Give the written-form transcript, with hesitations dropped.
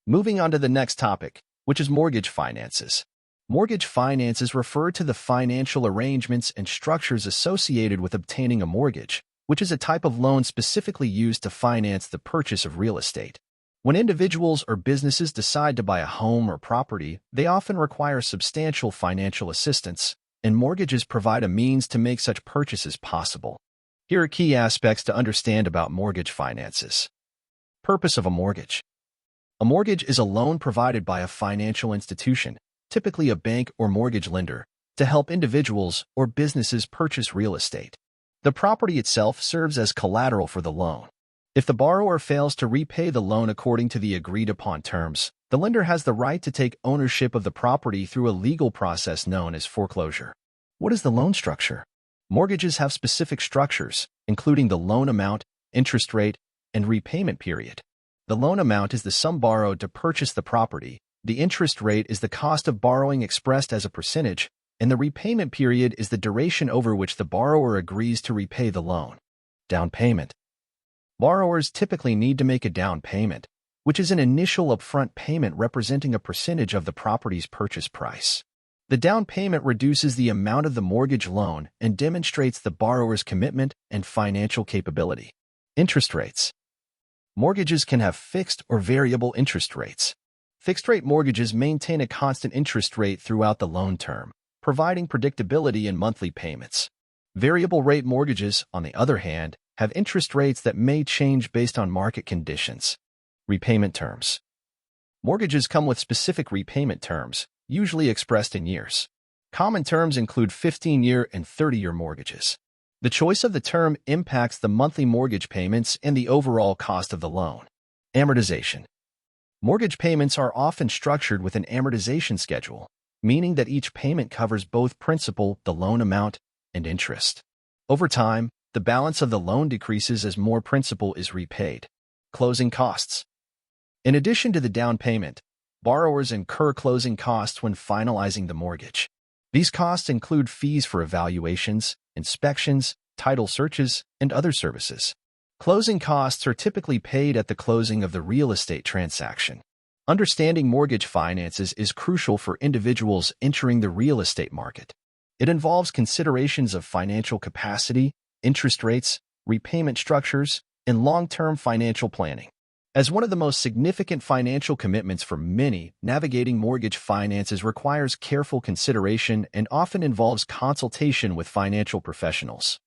Moving on to the next topic, which is mortgage finances. Mortgage finances refer to the financial arrangements and structures associated with obtaining a mortgage, which is a type of loan specifically used to finance the purchase of real estate. When individuals or businesses decide to buy a home or property, they often require substantial financial assistance, and mortgages provide a means to make such purchases possible. Here are key aspects to understand about mortgage finances. Purpose of a mortgage. A mortgage is a loan provided by a financial institution, typically a bank or mortgage lender, to help individuals or businesses purchase real estate. The property itself serves as collateral for the loan. If the borrower fails to repay the loan according to the agreed-upon terms, the lender has the right to take ownership of the property through a legal process known as foreclosure. What is the loan structure? Mortgages have specific structures, including the loan amount, interest rate, and repayment period. The loan amount is the sum borrowed to purchase the property, the interest rate is the cost of borrowing expressed as a percentage, and the repayment period is the duration over which the borrower agrees to repay the loan. Down payment. Borrowers typically need to make a down payment, which is an initial upfront payment representing a percentage of the property's purchase price. The down payment reduces the amount of the mortgage loan and demonstrates the borrower's commitment and financial capability. Interest rates. Mortgages can have fixed or variable interest rates. Fixed-rate mortgages maintain a constant interest rate throughout the loan term, providing predictability in monthly payments. Variable-rate mortgages, on the other hand, have interest rates that may change based on market conditions. Repayment terms. Mortgages come with specific repayment terms, usually expressed in years. Common terms include 15-year and 30-year mortgages. The choice of the term impacts the monthly mortgage payments and the overall cost of the loan. Amortization. Mortgage payments are often structured with an amortization schedule, meaning that each payment covers both principal, the loan amount, and interest. Over time, the balance of the loan decreases as more principal is repaid. Closing costs. In addition to the down payment, borrowers incur closing costs when finalizing the mortgage. These costs include fees for evaluations, inspections, title searches, and other services. Closing costs are typically paid at the closing of the real estate transaction. Understanding mortgage finances is crucial for individuals entering the real estate market. It involves considerations of financial capacity, interest rates, repayment structures, and long-term financial planning. As one of the most significant financial commitments for many, navigating mortgage finances requires careful consideration and often involves consultation with financial professionals.